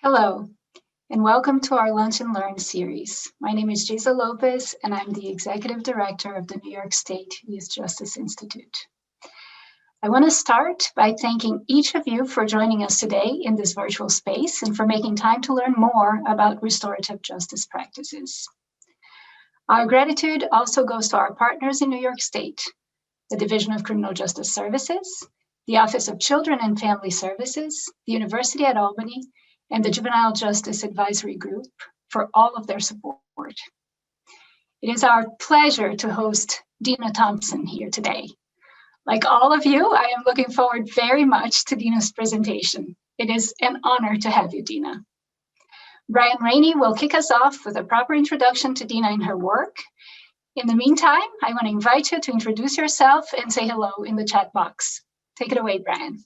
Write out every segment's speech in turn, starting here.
Hello, and welcome to our Lunch and Learn series. My name is Jesa Lopez, and I'm the Executive Director of the New York State Youth Justice Institute. I want to start by thanking each of you for joining us today in this virtual space and for making time to learn more about restorative justice practices. Our gratitude also goes to our partners in New York State, the Division of Criminal Justice Services, the Office of Children and Family Services, the University at Albany, and the Juvenile Justice Advisory Group for all of their support. It is our pleasure to host Dena Thompson here today. Like all of you, I am looking forward very much to Dina's presentation. It is an honor to have you, Dina. Brian Rainey will kick us off with a proper introduction to Dina and her work. In the meantime, I want to invite you to introduce yourself and say hello in the chat box. Take it away, Brian.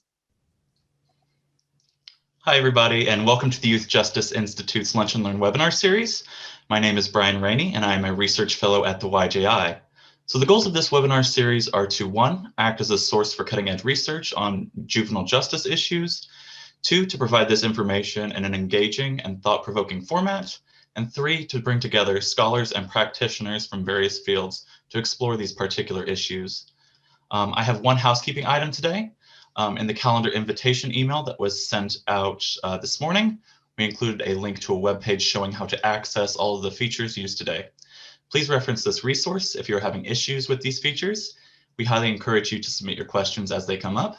Hi, everybody, and welcome to the Youth Justice Institute's Lunch and Learn webinar series. My name is Brian Rainey, and I am a research fellow at the YJI. So the goals of this webinar series are to, 1, act as a source for cutting-edge research on juvenile justice issues, 2, to provide this information in an engaging and thought-provoking format, and 3, to bring together scholars and practitioners from various fields to explore these particular issues. I have one housekeeping item today. In the calendar invitation email that was sent out this morning, we included a link to a webpage showing how to access all of the features used today. Please reference this resource if you're having issues with these features. We highly encourage you to submit your questions as they come up.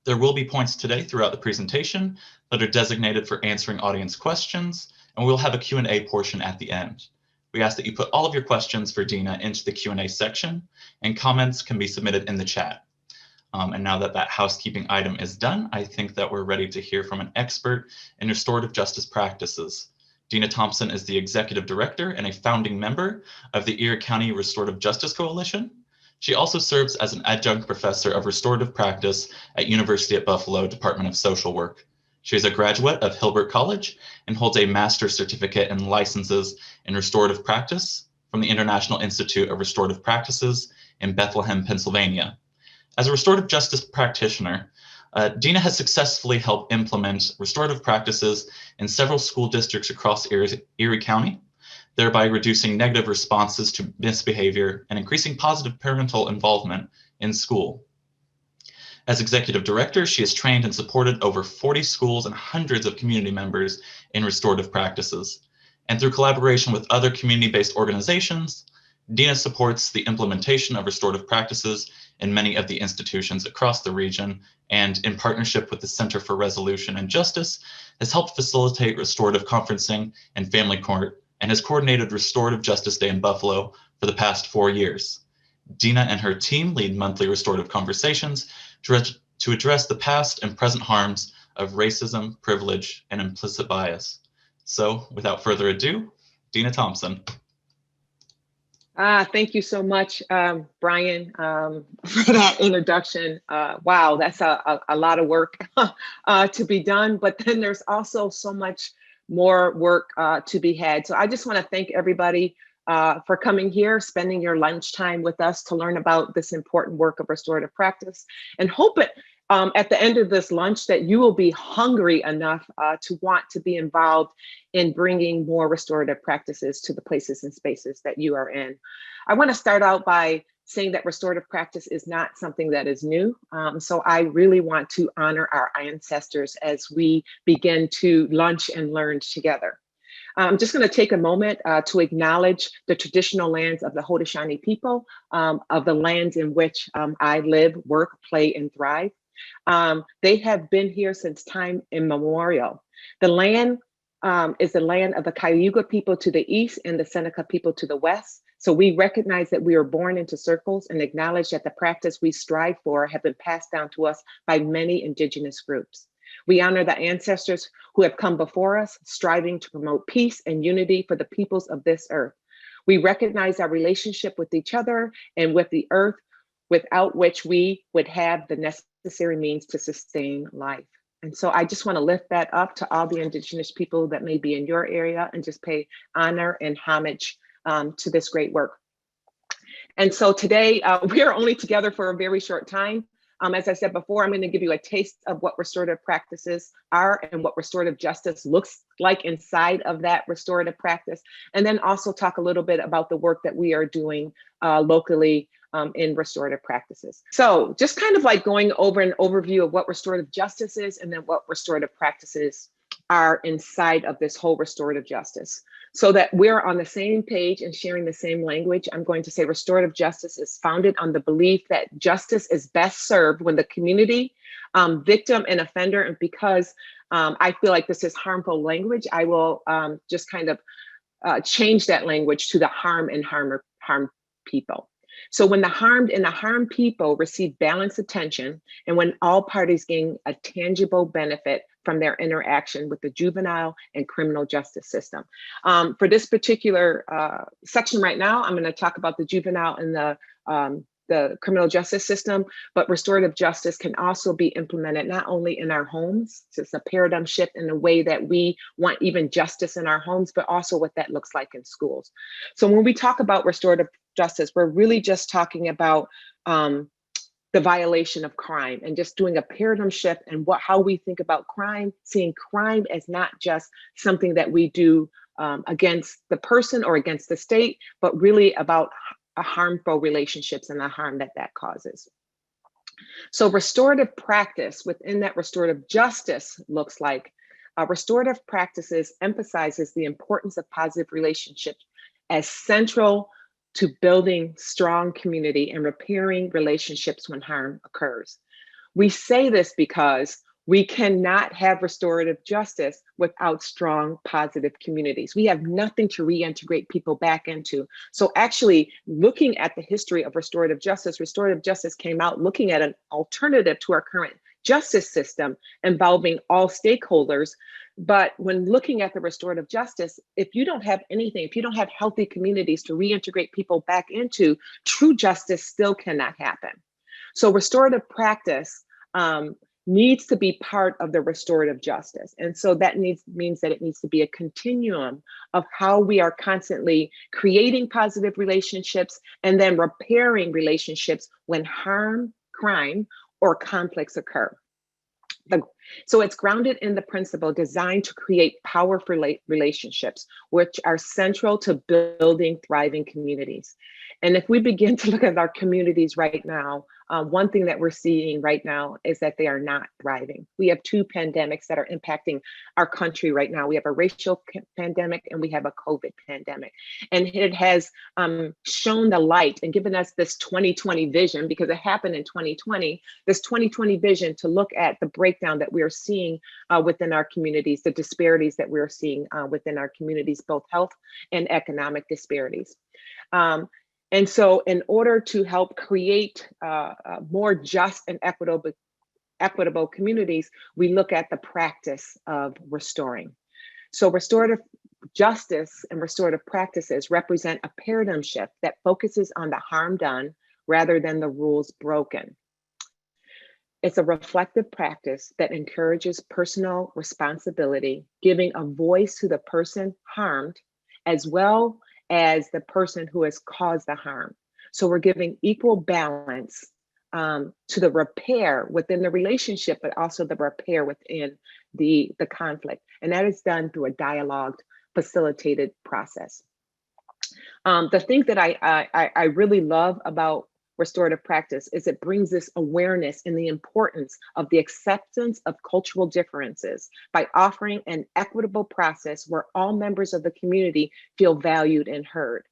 There will be points today throughout the presentation that are designated for answering audience questions, and we'll have a Q&A portion at the end. We ask that you put all of your questions for Dina into the Q&A section, and comments can be submitted in the chat. And now that that housekeeping item is done, I think that we're ready to hear from an expert in restorative justice practices. Dina Thompson is the Executive Director and a founding member of the Erie County Restorative Justice Coalition. She also serves as an adjunct professor of restorative practice at University at Buffalo Department of Social Work. She is a graduate of Hilbert College and holds a master's certificate and licenses in restorative practice from the International Institute of Restorative Practices in Bethlehem, Pennsylvania. As a restorative justice practitioner, Dina has successfully helped implement restorative practices in several school districts across Erie County, thereby reducing negative responses to misbehavior and increasing positive parental involvement in school. As executive director, she has trained and supported over 40 schools and hundreds of community members in restorative practices. And through collaboration with other community-based organizations, Dina supports the implementation of restorative practices in many of the institutions across the region, and in partnership with the Center for Resolution and Justice, has helped facilitate restorative conferencing and family court, and has coordinated Restorative Justice Day in Buffalo for the past 4 years. Dina and her team lead monthly restorative conversations to address the past and present harms of racism, privilege, and implicit bias. So without further ado, Dina Thompson. Thank you so much, Brian, for that introduction. Wow, that's a lot of work to be done, but then there's also so much more work to be had. So I just want to thank everybody for coming here, spending your lunchtime with us to learn about this important work of restorative practice, and hope it at the end of this lunch that you will be hungry enough to want to be involved in bringing more restorative practices to the places and spaces that you are in. I want to start out by saying that restorative practice is not something that is new. So I really want to honor our ancestors as we begin to lunch and learn together. I'm just going to take a moment to acknowledge the traditional lands of the Haudenosaunee people, of the lands in which I live, work, play, and thrive. They have been here since time immemorial. The land is the land of the Cayuga people to the east and the Seneca people to the west. So we recognize that we are born into circles and acknowledge that the practice we strive for have been passed down to us by many indigenous groups. We honor the ancestors who have come before us, striving to promote peace and unity for the peoples of this earth. We recognize our relationship with each other and with the earth, without which we would have the necessary means to sustain life. And so I just want to lift that up to all the indigenous people that may be in your area and just pay honor and homage to this great work. And so today we are only together for a very short time. As I said before, I'm going to give you a taste of what restorative practices are and what restorative justice looks like inside of that restorative practice, and then also talk a little bit about the work that we are doing locally in restorative practices. So just kind of like going over an overview of what restorative justice is and then what restorative practices are inside of this whole restorative justice, so that we're on the same page and sharing the same language. I'm going to say restorative justice is founded on the belief that justice is best served when the community, victim and offender, and because I feel like this is harmful language, I will just kind of change that language to the harm and harm people. So when the harmed and the harmed people receive balanced attention, and when all parties gain a tangible benefit from their interaction with the juvenile and criminal justice system. For this particular section right now, I'm going to talk about the juvenile and the criminal justice system, but restorative justice can also be implemented not only in our homes, so it's a paradigm shift in the way that we want even justice in our homes, but also what that looks like in schools. So when we talk about restorative justice, we're really just talking about the violation of crime and just doing a paradigm shift and how we think about crime, seeing crime as not just something that we do against the person or against the state, but really about harmful relationships and the harm that that causes. So restorative practice within that restorative justice looks like restorative practices emphasizes the importance of positive relationships as central to building strong community and repairing relationships when harm occurs. We say this because we cannot have restorative justice without strong, positive communities. We have nothing to reintegrate people back into. So actually looking at the history of restorative justice came out looking at an alternative to our current justice system involving all stakeholders. But when looking at the restorative justice, if you don't have anything, if you don't have healthy communities to reintegrate people back into, true justice still cannot happen. So restorative practice needs to be part of the restorative justice. And so that means that it needs to be a continuum of how we are constantly creating positive relationships and then repairing relationships when harm, crime, or conflicts occur. So it's grounded in the principle designed to create powerful relationships, which are central to building thriving communities. And if we begin to look at our communities right now, one thing that we're seeing right now is that they are not thriving. We have two pandemics that are impacting our country right now. We have a racial pandemic and we have a COVID pandemic. And it has shown the light and given us this 2020 vision, because it happened in 2020, this 2020 vision to look at the breakdown that we are seeing within our communities, the disparities that we're seeing within our communities, both health and economic disparities. And so in order to help create more just and equitable communities, we look at the practice of restoring. So restorative justice and restorative practices represent a paradigm shift that focuses on the harm done rather than the rules broken. It's a reflective practice that encourages personal responsibility, giving a voice to the person harmed, as well as the person who has caused the harm. So we're giving equal balance to the repair within the relationship, but also the repair within the conflict. And that is done through a dialogued, facilitated process. The thing that I really love about restorative practice is it brings this awareness in the importance of the acceptance of cultural differences by offering an equitable process where all members of the community feel valued and heard.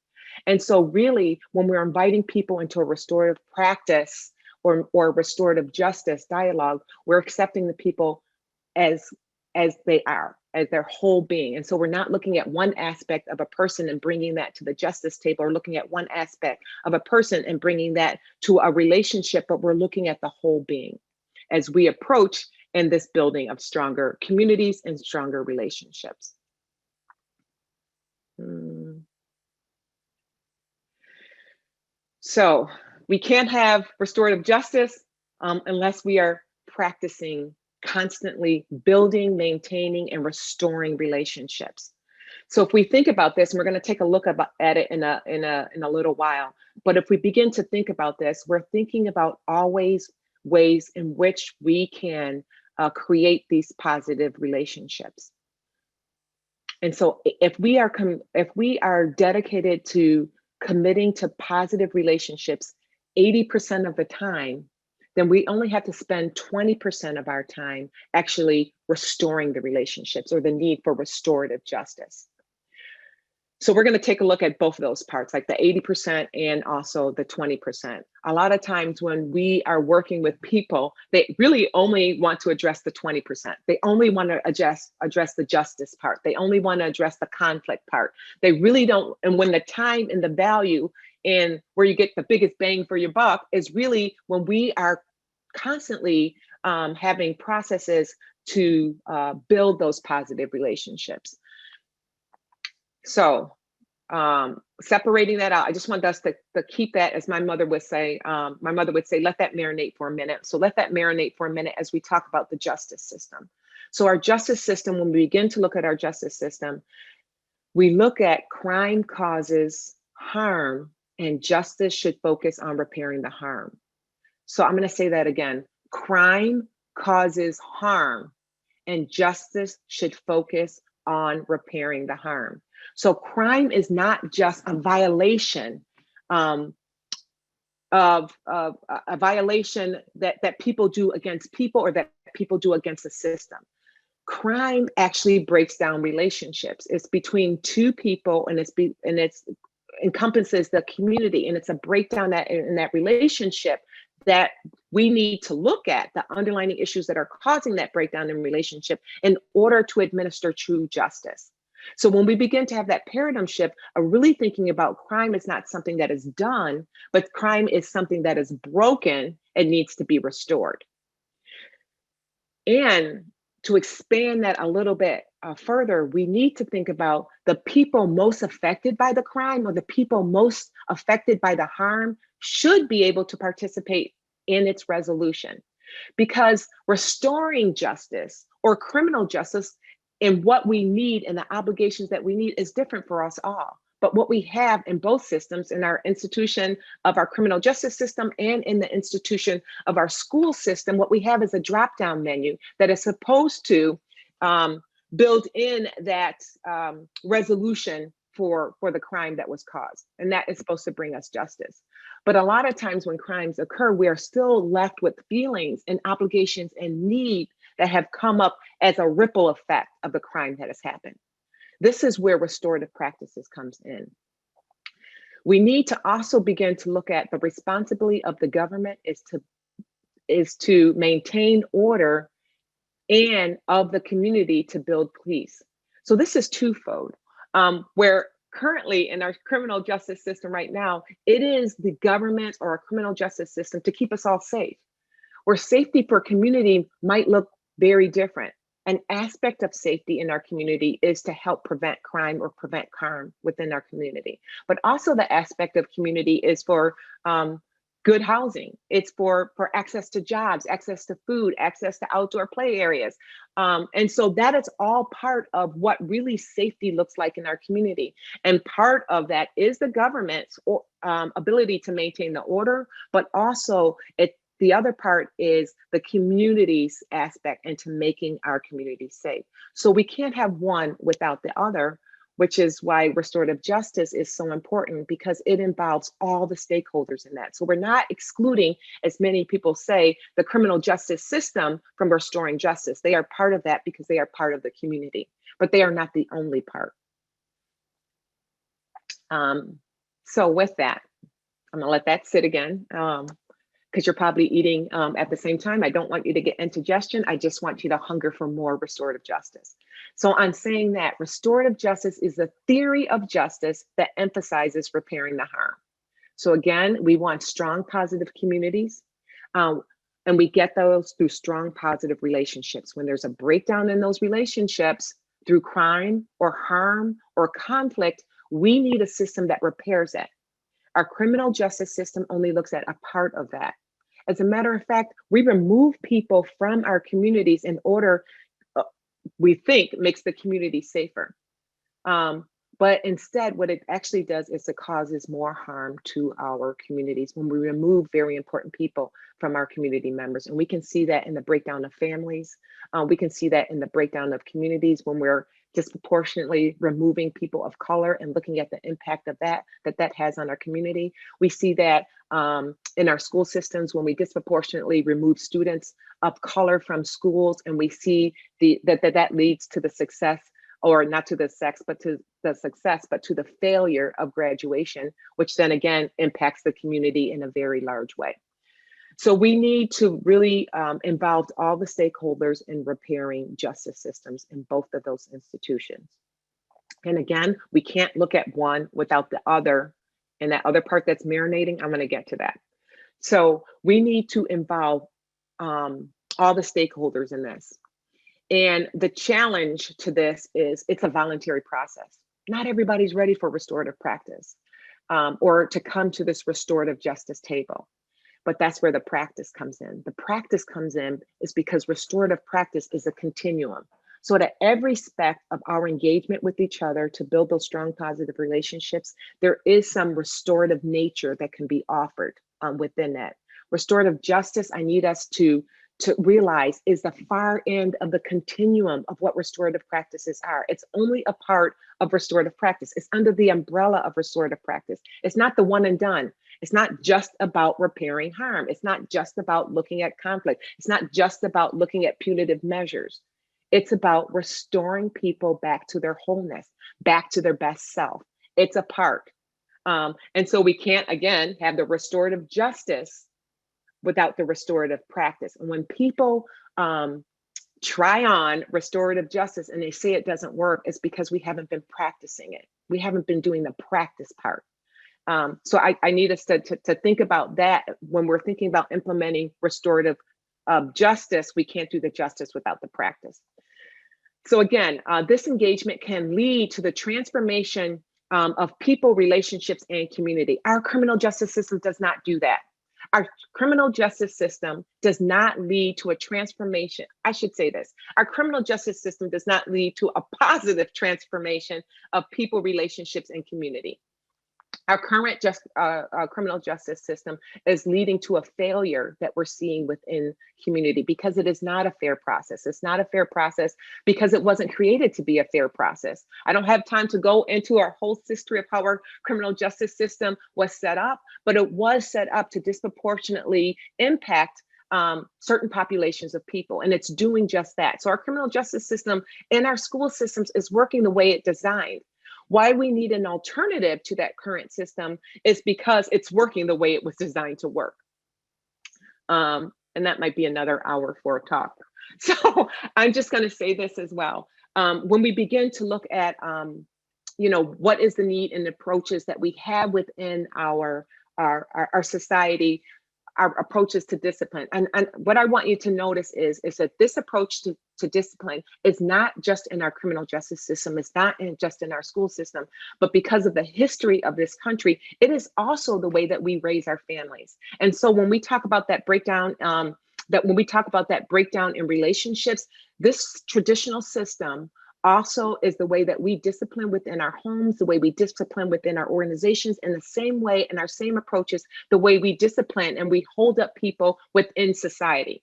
And so really, when we're inviting people into a restorative practice or restorative justice dialogue, we're accepting the people as they are, as their whole being. And so we're not looking at one aspect of a person and bringing that to the justice table, or looking at one aspect of a person and bringing that to a relationship, but we're looking at the whole being as we approach in this building of stronger communities and stronger relationships. So we can't have restorative justice unless we are practicing constantly building, maintaining, and restoring relationships. So if we think about this, and we're going to take a look at it in a little while, but if we begin to think about this, we're thinking about always ways in which we can create these positive relationships. And so if we are dedicated to committing to positive relationships 80% of the time, then we only have to spend 20% of our time actually restoring the relationships, or the need for restorative justice. So we're going to take a look at both of those parts, like the 80% and also the 20%. A lot of times when we are working with people, they really only want to address the 20%. They only want to address the justice part. They only want to address the conflict part. They really don't. And when the time and the value and where you get the biggest bang for your buck is really when we are constantly having processes to build those positive relationships. So separating that out, I just want us to keep that, as my mother would say, let that marinate for a minute. So let that marinate for a minute as we talk about the justice system. So our justice system, when we begin to look at our justice system, we look at crime causes harm, and justice should focus on repairing the harm. So I'm going to say that again. Crime causes harm, and justice should focus on repairing the harm. So crime is not just a violation of a violation that people do against people, or that people do against the system. Crime actually breaks down relationships. It's between two people, and it's encompasses the community, and it's a breakdown in that relationship that we need to look at the underlying issues that are causing that breakdown in relationship in order to administer true justice. So when we begin to have that paradigm shift of really thinking about crime is not something that is done, but crime is something that is broken and needs to be restored. And to expand that a little bit further, we need to think about the people most affected by the crime, or the people most affected by the harm, should be able to participate in its resolution. Because restoring justice or criminal justice and what we need and the obligations that we need is different for us all. But what we have in both systems, in our institution of our criminal justice system and in the institution of our school system, what we have is a drop-down menu that is supposed to build in that resolution for the crime that was caused. And that is supposed to bring us justice. But a lot of times when crimes occur, we are still left with feelings and obligations and need that have come up as a ripple effect of the crime that has happened. This is where restorative practices comes in. We need to also begin to look at the responsibility of the government is to maintain order, and of the community to build peace. So this is twofold, where currently in our criminal justice system right now, it is the government or our criminal justice system to keep us all safe. Where safety for community might look very different. An aspect of safety in our community is to help prevent crime or prevent harm within our community. But also the aspect of community is for good housing. It's for access to jobs, access to food, access to outdoor play areas. And so that is all part of what really safety looks like in our community. And part of that is the government's ability to maintain the order, but also the other part is the community's aspect into making our community safe. So we can't have one without the other, which is why restorative justice is so important, because it involves all the stakeholders in that. So we're not excluding, as many people say, the criminal justice system from restoring justice. They are part of that because they are part of the community, but they are not the only part. So with that, I'm gonna let that sit again. Because you're probably eating at the same time. I don't want you to get indigestion. I just want you to hunger for more restorative justice. So I'm saying that restorative justice is the theory of justice that emphasizes repairing the harm. So again, we want strong, positive communities. And we get those through strong, positive relationships. When there's a breakdown in those relationships through crime or harm or conflict, we need a system that repairs it. Our criminal justice system only looks at a part of that. As a matter of fact, we remove people from our communities in order, we think, makes the community safer. But instead, what it actually does is it causes more harm to our communities when we remove very important people from our community members. And we can see that in the breakdown of families. We can see that in the breakdown of communities when we're disproportionately removing people of color and looking at the impact of that has on our community. We see that in our school systems when we disproportionately remove students of color from schools, and we see that leads to the success, or not to the sex, but to the success, but to the failure of graduation, which then again impacts the community in a very large way. So we need to really involve all the stakeholders in repairing justice systems in both of those institutions. And again, we can't look at one without the other. And that other part that's marinating, I'm going to get to that. So we need to involve all the stakeholders in this. And the challenge to this is it's a voluntary process. Not everybody's ready for restorative practice or to come to this restorative justice table. But that's where the practice comes in. The practice comes in is because restorative practice is a continuum. So at every aspect of our engagement with each other to build those strong positive relationships, there is some restorative nature that can be offered within that. Restorative justice, I need us to realize, is the far end of the continuum of what restorative practices are. It's only a part of restorative practice. It's under the umbrella of restorative practice. It's not the one and done. It's not just about repairing harm. It's not just about looking at conflict. It's not just about looking at punitive measures. It's about restoring people back to their wholeness, back to their best self. It's a part. And so we can't, again, have the restorative justice without the restorative practice. And when people try on restorative justice and they say it doesn't work, it's because we haven't been practicing it. We haven't been doing the practice part. So I need us to think about that when we're thinking about implementing restorative justice. We can't do the justice without the practice. So again, this engagement can lead to the transformation of people, relationships, and community. Our criminal justice system does not do that. Our criminal justice system does not lead to a transformation. I should say this. Our criminal justice system does not lead to a positive transformation of people, relationships, and community. Our current criminal justice system is leading to a failure that we're seeing within community because it is not a fair process. It's not a fair process because it wasn't created to be a fair process. I don't have time to go into our whole history of how our criminal justice system was set up, but it was set up to disproportionately impact certain populations of people, and it's doing just that. So our criminal justice system and our school systems is working the way it designed. Why we need an alternative to that current system is because it's working the way it was designed to work. And that might be another hour for a talk. So I'm just going to say this as well. When we begin to look at, what is the need and approaches that we have within our society, our approaches to discipline. And what I want you to notice is that this approach to discipline is not just in our criminal justice system, it's not just in our school system, but because of the history of this country, it is also the way that we raise our families. And so when we talk about that breakdown, in relationships, this traditional system also is the way that we discipline within our homes, the way we discipline within our organizations, in the same way, in our same approaches, the way we discipline and we hold up people within society.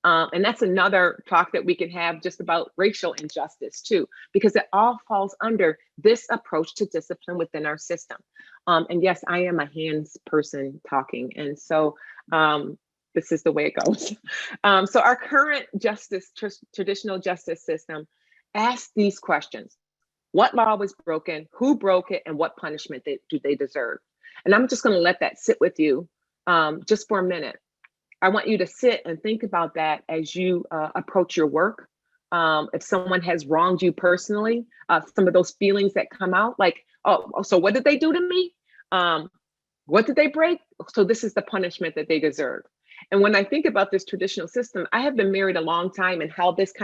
And that's another talk that we can have just about racial injustice too, because it all falls under this approach to discipline within our system. And yes, I am a hands person talking. And so this is the way it goes. So our current traditional justice system asks these questions. What law was broken, who broke it, and what punishment do they deserve? And I'm just going to let that sit with you just for a minute. I want you to sit and think about that as you approach your work. If someone has wronged you personally, some of those feelings that come out like, oh, so what did they do to me? What did they break? So this is the punishment that they deserve. And when I think about this traditional system, I have been married a long time, and how this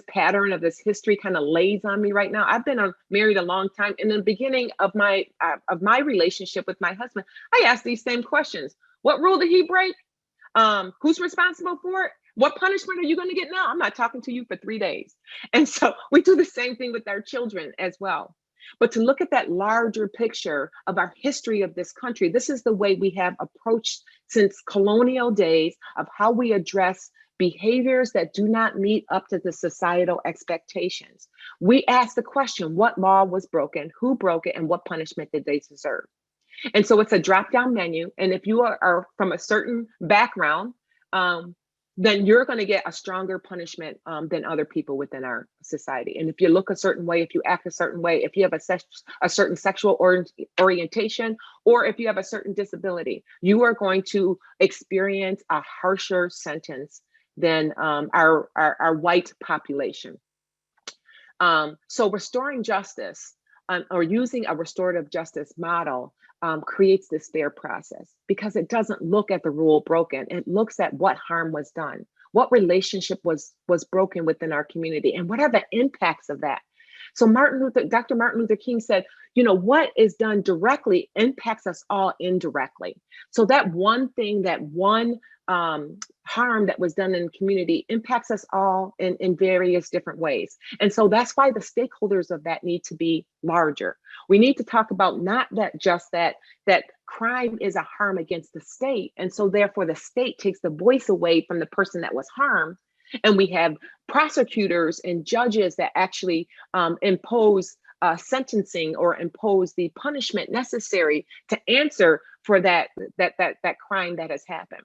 pattern of this history kind of lays on me right now. I've been married a long time. In the beginning of my relationship with my husband, I asked these same questions. What rule did he break? Who's responsible for it? What punishment are you going to get now? I'm not talking to you for 3 days. And so we do the same thing with our children as well. but to look at that larger picture of our history of this country. This is the way we have approached since colonial days of how we address behaviors that do not meet up to the societal expectations. We ask the question, what law was broken, who broke it, and what punishment did they deserve? And so it's a drop-down menu. And if you are from a certain background, then you're going to get a stronger punishment than other people within our society. And if you look a certain way, if you act a certain way, if you have a certain sexual orientation, or if you have a certain disability, you are going to experience a harsher sentence than our white population. So restoring justice or using a restorative justice model creates this fair process because it doesn't look at the rule broken. It looks at what harm was done, what relationship was broken within our community, and what are the impacts of that. So Dr. Martin Luther King said, you know, what is done directly impacts us all indirectly. So that one thing, that one harm that was done in the community impacts us all in various different ways. And so that's why the stakeholders of that need to be larger. We need to talk about not that just that crime is a harm against the state. And so therefore the state takes the voice away from the person that was harmed. And we have prosecutors and judges that actually impose sentencing or impose the punishment necessary to answer for that crime that has happened.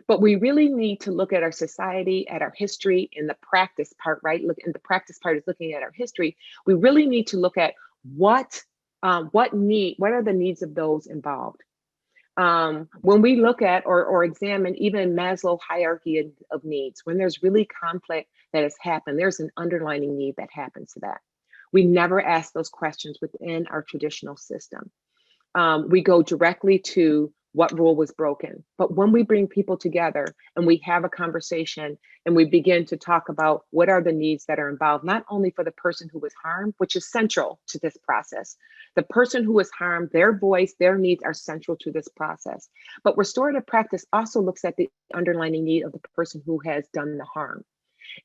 But we really need to look at our society, at our history in the practice part, right? Look, and the practice part is looking at our history. We really need to look at what are the needs of those involved. When we look at or examine even Maslow's hierarchy of needs, when there's really conflict that has happened, there's an underlying need that happens to that. We never ask those questions within our traditional system. We go directly to what rule was broken. But when we bring people together and we have a conversation and we begin to talk about what are the needs that are involved, not only for the person who was harmed, which is central to this process, the person who was harmed, their voice, their needs are central to this process. But restorative practice also looks at the underlying need of the person who has done the harm.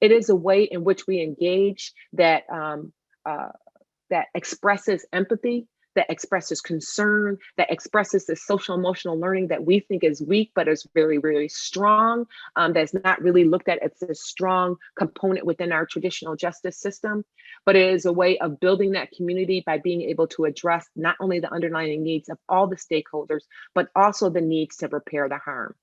It is a way in which we engage that expresses empathy, that expresses concern, that expresses the social emotional learning that we think is weak, but is very, very strong, that's not really looked at as a strong component within our traditional justice system. But it is a way of building that community by being able to address not only the underlying needs of all the stakeholders, but also the needs to repair the harm.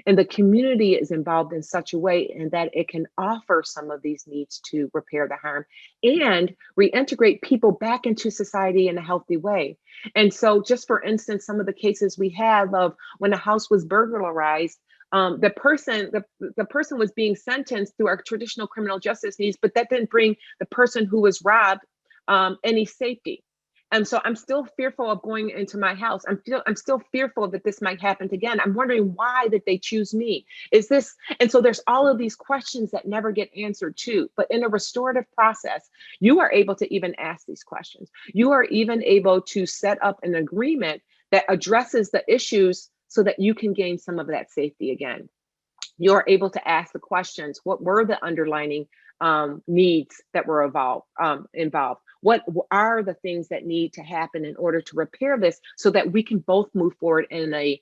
And the community is involved in such a way in that it can offer some of these needs to repair the harm and reintegrate people back into society in a healthy way. And so just for instance, some of the cases we have of when a house was burglarized, the person was being sentenced through our traditional criminal justice needs, but that didn't bring the person who was robbed any safety. And so I'm still fearful of going into my house. I'm still fearful that this might happen again. I'm wondering why did they choose me? And so there's all of these questions that never get answered too. But in a restorative process, you are able to even ask these questions. You are even able to set up an agreement that addresses the issues so that you can gain some of that safety again. You're able to ask the questions, what were the underlying needs that were involved? What are the things that need to happen in order to repair this so that we can both move forward in a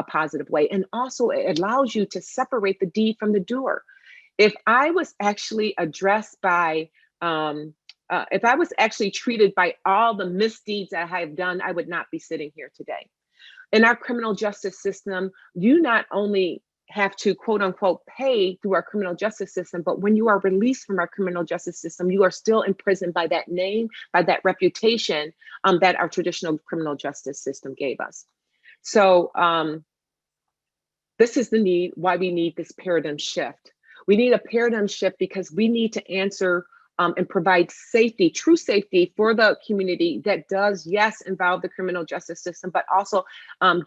positive way? And also it allows you to separate the deed from the doer. If I was actually addressed by, if I was actually treated by all the misdeeds that I have done, I would not be sitting here today. In our criminal justice system, you not only have to quote unquote pay through our criminal justice system, but when you are released from our criminal justice system, you are still imprisoned by that name, by that reputation that our traditional criminal justice system gave us. So this is the need, why we need this paradigm shift. We need a paradigm shift because we need to answer and provide safety, true safety for the community that does, yes, involve the criminal justice system, but also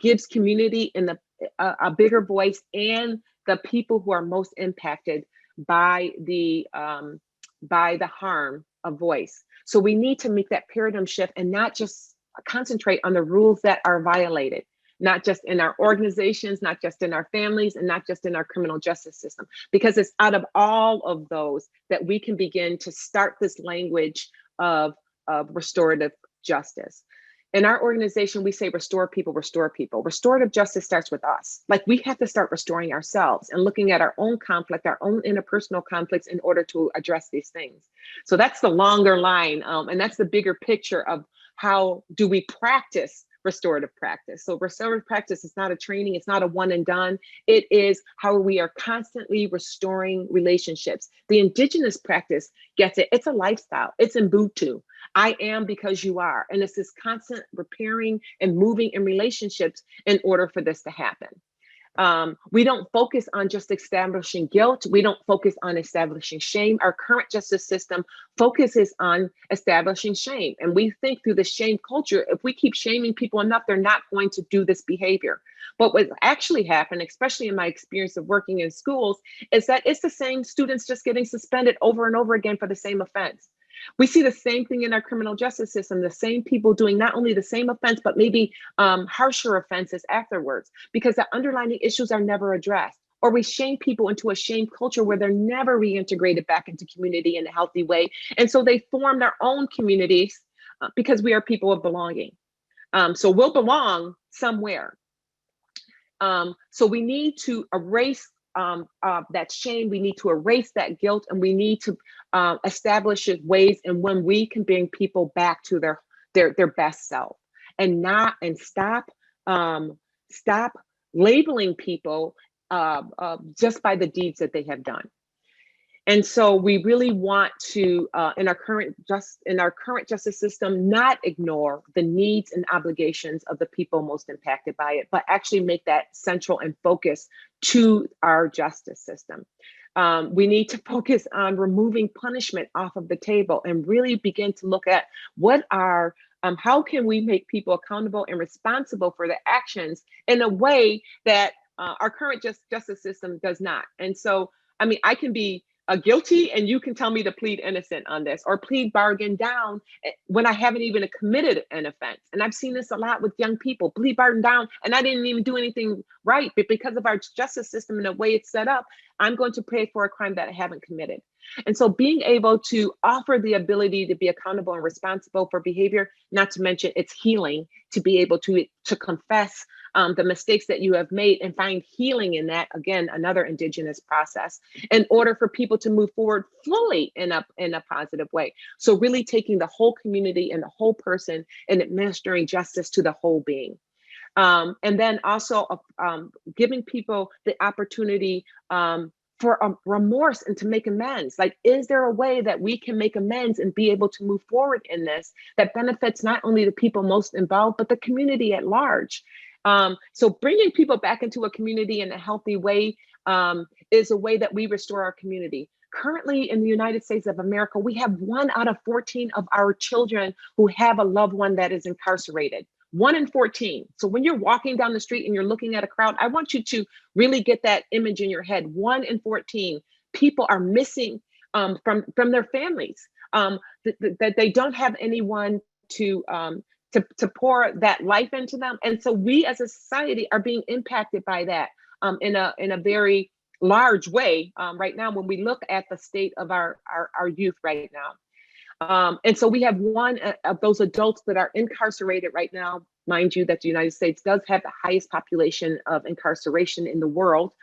gives community in a bigger voice and the people who are most impacted by the harm a voice. So we need to make that paradigm shift and not just concentrate on the rules that are violated, not just in our organizations, not just in our families, and not just in our criminal justice system, because it's out of all of those that we can begin to start this language of restorative justice. In our organization, we say restore people, restore people. Restorative justice starts with us. Like, we have to start restoring ourselves and looking at our own conflict, our own interpersonal conflicts in order to address these things. So that's the longer line, and that's the bigger picture of how do we practice restorative practice. So restorative practice is not a training, it's not a one and done. It is how we are constantly restoring relationships. The indigenous practice gets it. It's a lifestyle. It's in Ubuntu. I am because you are. And it's this constant repairing and moving in relationships in order for this to happen. We don't focus on just establishing guilt. We don't focus on establishing shame. Our current justice system focuses on establishing shame. And we think through the shame culture, if we keep shaming people enough, they're not going to do this behavior. But what actually happened, especially in my experience of working in schools, is that it's the same students just getting suspended over and over again for the same offense. We see the same thing in our criminal justice system, the same people doing not only the same offense, but maybe harsher offenses afterwards, because the underlying issues are never addressed. Or we shame people into a shame culture where they're never reintegrated back into community in a healthy way. And so they form their own communities because we are people of belonging. So we'll belong somewhere. So we need to erase that shame, we need to erase that guilt, and we need to establish ways in when we can bring people back to their best self, and stop labeling people just by the deeds that they have done. And so we really want to, in our current justice system, not ignore the needs and obligations of the people most impacted by it, but actually make that central and focus to our justice system. We need to focus on removing punishment off of the table and really begin to look at how can we make people accountable and responsible for their actions in a way that our current justice system does not. And so, I mean, I can be guilty and you can tell me to plead innocent on this, or plead bargain down when I haven't even committed an offense. And I've seen this a lot with young people, plead bargain down, and I didn't even do anything right, but because of our justice system and the way it's set up, I'm going to pay for a crime that I haven't committed. And so being able to offer the ability to be accountable and responsible for behavior, not to mention it's healing, to be able to confess the mistakes that you have made and find healing in that, again, another indigenous process, in order for people to move forward fully in a positive way. So really taking the whole community and the whole person and administering justice to the whole being. And then also giving people the opportunity for a remorse and to make amends. Like, is there a way that we can make amends and be able to move forward in this that benefits not only the people most involved, but the community at large? So bringing people back into a community in a healthy way is a way that we restore our community. Currently in the United States of America, we have 1 out of 14 of our children who have a loved one that is incarcerated. 1 in 14. So when you're walking down the street and you're looking at a crowd, I want you to really get that image in your head. 1 in 14 people are missing from their families, that they don't have anyone to pour that life into them. And so we as a society are being impacted by that in a very large way right now when we look at the state of our youth right now. And so we have 1 of those adults that are incarcerated right now. Mind you that the United States does have the highest population of incarceration in the world,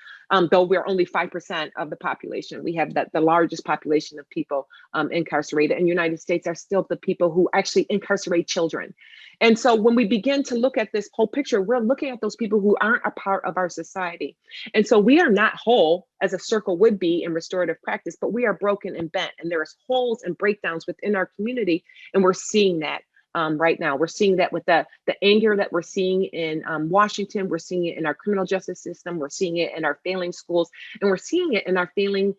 though we're only 5% of the population. We have the largest population of people incarcerated, and the United States are still the people who actually incarcerate children. And so when we begin to look at this whole picture, we're looking at those people who aren't a part of our society. And so we are not whole, as a circle would be in restorative practice, but we are broken and bent, and there's holes and breakdowns within our community, and we're seeing that. Right now, we're seeing that with the anger that we're seeing in Washington. We're seeing it in our criminal justice system. We're seeing it in our failing schools, and we're seeing it in our failing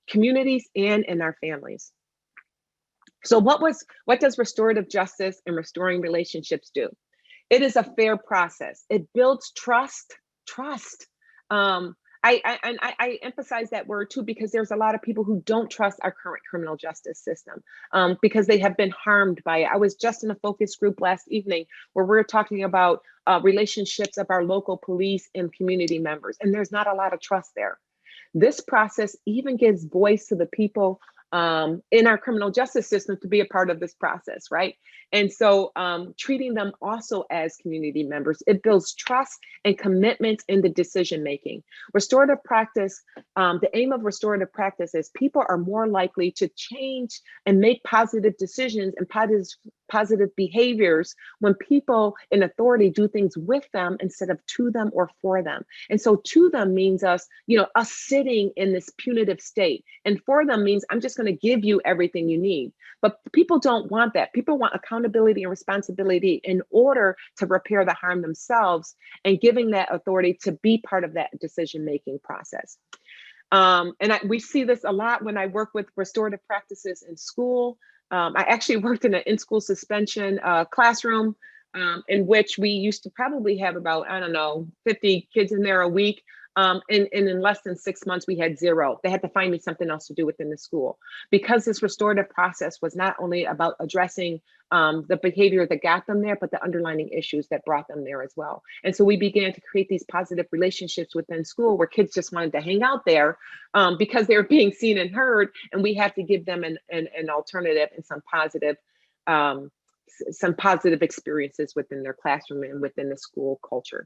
communities and in our families. So what does restorative justice and restoring relationships do? It is a fair process. It builds trust. I emphasize that word too, because there's a lot of people who don't trust our current criminal justice system because they have been harmed by it. I was just in a focus group last evening where we're talking about relationships of our local police and community members, and there's not a lot of trust there. This process even gives voice to the people in our criminal justice system to be a part of this process, right? And so treating them also as community members, it builds trust and commitment in the decision making. Restorative practice, the aim of restorative practice is people are more likely to change and make positive decisions and positive behaviors when people in authority do things with them instead of to them or for them. And so to them means us, us sitting in this punitive state. And for them means I'm just going to give you everything you need. But people don't want that. People want accountability and responsibility in order to repair the harm themselves, and giving that authority to be part of that decision-making process. We see this a lot when I work with restorative practices in school. I actually worked in an in-school suspension classroom in which we used to probably have about, 50 kids in there a week. And in less than 6 months, we had 0. They had to find me something else to do within the school, because this restorative process was not only about addressing the behavior that got them there, but the underlying issues that brought them there as well. And so we began to create these positive relationships within school where kids just wanted to hang out there because they were being seen and heard, and we had to give them an alternative and some positive experiences within their classroom and within the school culture.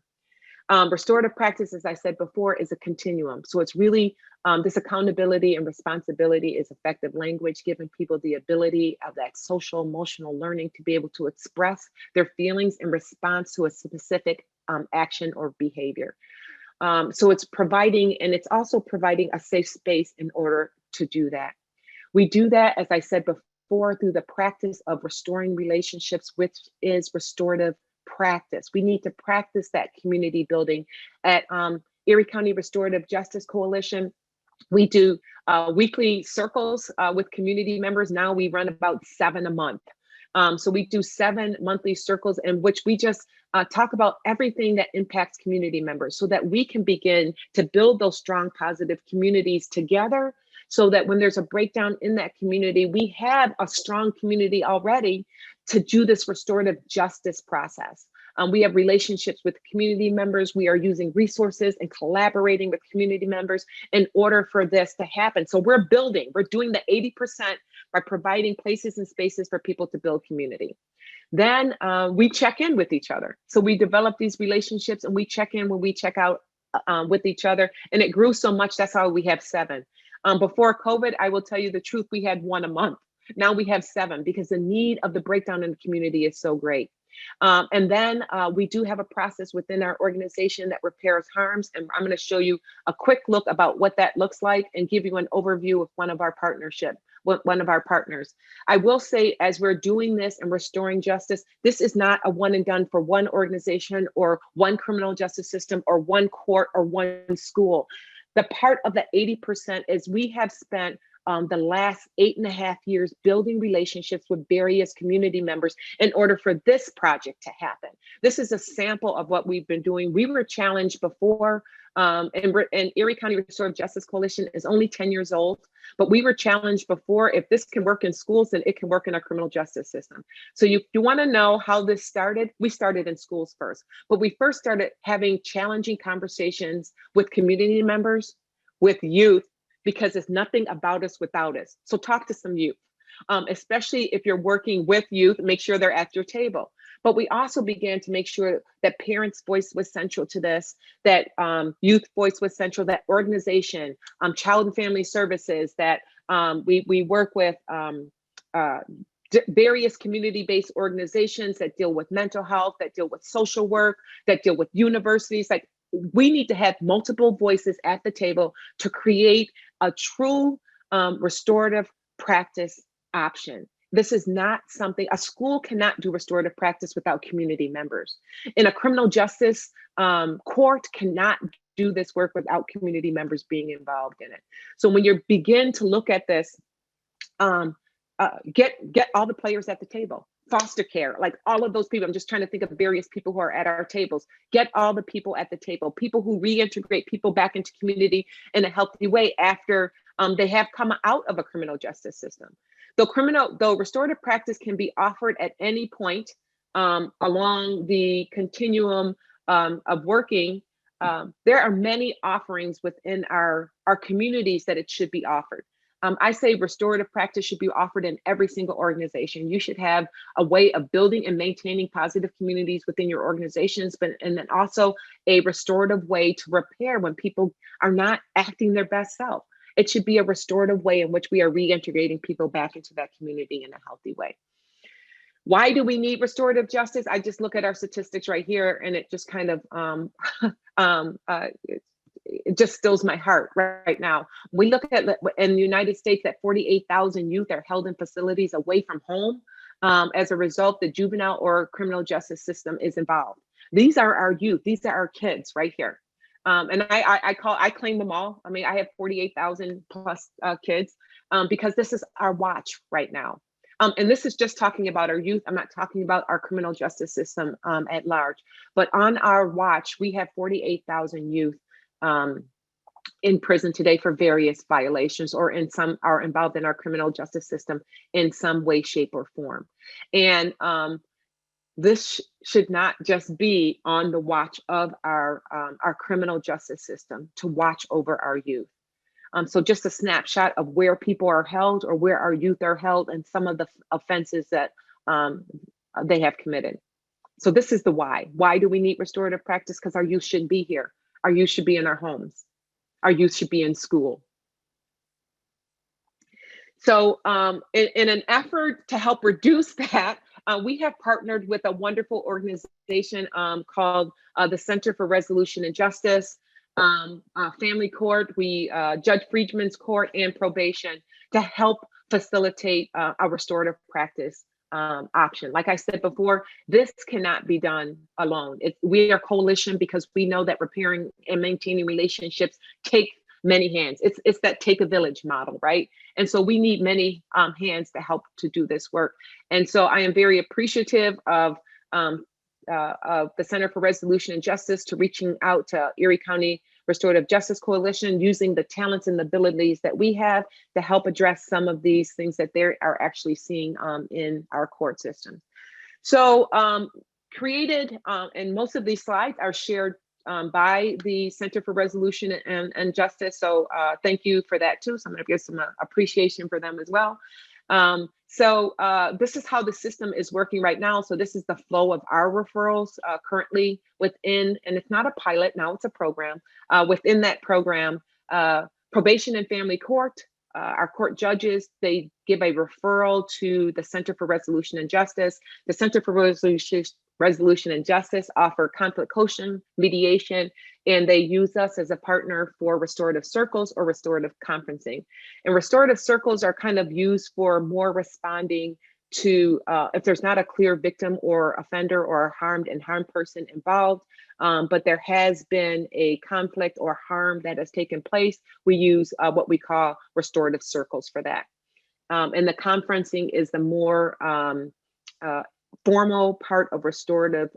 Restorative practice, as I said before, is a continuum. So it's really this accountability and responsibility is effective language, giving people the ability of that social emotional learning to be able to express their feelings in response to a specific action or behavior. So it's providing, and it's also providing a safe space in order to do that. We do that, as I said before, through the practice of restoring relationships, which is restorative practice. We need to practice that community building. At Erie County Restorative Justice Coalition, we do weekly circles with community members. Now we run about 7 a month. So we do 7 monthly circles in which we just talk about everything that impacts community members, so that we can begin to build those strong, positive communities together, so that when there's a breakdown in that community, we have a strong community already to do this restorative justice process. We have relationships with community members. We are using resources and collaborating with community members in order for this to happen. So we're doing the 80% by providing places and spaces for people to build community. Then we check in with each other. So we develop these relationships and we check in when we check out with each other. And it grew so much, that's how we have 7. Before COVID, I will tell you the truth, we had 1 a month. Now we have 7 because the need of the breakdown in the community is so great. And then we do have a process within our organization that repairs harms. And I'm going to show you a quick look about what that looks like and give you an overview of one of our partners. I will say, as we're doing this and restoring justice, this is not a one and done for one organization or one criminal justice system or one court or one school. The part of the 80% is we have spent the last 8.5 years building relationships with various community members in order for this project to happen. This is a sample of what we've been doing. We were challenged before, and Erie County Restorative Justice Coalition is only 10 years old, but we were challenged before, if this can work in schools, then it can work in our criminal justice system. So you want to know how this started? We started in schools first, but we first started having challenging conversations with community members, with youth, because it's nothing about us without us. So talk to some youth, especially if you're working with youth, make sure they're at your table. But we also began to make sure that parents' voice was central to this, that youth voice was central, that organization, child and family services, that we work with various community-based organizations that deal with mental health, that deal with social work, that deal with universities. Like, we need to have multiple voices at the table to create a true restorative practice option. This is not something, a school cannot do restorative practice without community members. In a criminal justice court cannot do this work without community members being involved in it. So when you begin to look at this, get all the players at the table. Foster care, like all of those people. I'm just trying to think of various people who are at our tables. Get all the people at the table, people who reintegrate people back into community in a healthy way after they have come out of a criminal justice system. Though restorative practice can be offered at any point along the continuum of working, there are many offerings within our communities that it should be offered. I say restorative practice should be offered in every single organization. You should have a way of building and maintaining positive communities within your organizations, and then also a restorative way to repair when people are not acting their best self. It should be a restorative way in which we are reintegrating people back into that community in a healthy way. Why do we need restorative justice? I just look at our statistics right here, and it just kind of it just stills my heart right now. We look at in the United States that 48,000 youth are held in facilities away from home. As a result, the juvenile or criminal justice system is involved. These are our youth. These are our kids right here. And I claim them all. I mean, I have 48,000 plus kids because this is our watch right now. And this is just talking about our youth. I'm not talking about our criminal justice system at large, but on our watch, we have 48,000 youth in prison today for various violations, or in some are involved in our criminal justice system in some way, shape, or form. And this should not just be on the watch of our criminal justice system to watch over our youth. So just a snapshot of where people are held or where our youth are held and some of the offenses that they have committed. So this is the why. Why do we need restorative practice? Because our youth shouldn't be here. Our youth should be in our homes. Our youth should be in school. So in an effort to help reduce that, we have partnered with a wonderful organization called the Center for Resolution and Justice, Family Court, Judge Friedman's Court, and Probation to help facilitate a restorative practice option. Like I said before, this cannot be done alone. We are a coalition because we know that repairing and maintaining relationships take many hands. It's that take a village model, right? And so we need many hands to help to do this work. And so I am very appreciative of the Center for Resolution and Justice to reaching out to Erie County Restorative Justice Coalition, using the talents and the abilities that we have to help address some of these things that they are actually seeing in our court system. So created, and most of these slides are shared by the Center for Resolution and Justice. So thank you for that too. So I'm going to give some appreciation for them as well. This is how the system is working right now. So this is the flow of our referrals currently within, and it's not a pilot, now it's a program. Within that program, Probation and Family Court, our court judges, they give a referral to the Center for Resolution and Justice. The Center for Resolution and Justice offer conflict coaching, mediation, and they use us as a partner for restorative circles or restorative conferencing. And restorative circles are kind of used for more responding to if there's not a clear victim or offender or a harmed and harmed person involved, but there has been a conflict or harm that has taken place. We use what we call restorative circles for that. And the conferencing is the more formal part of restorative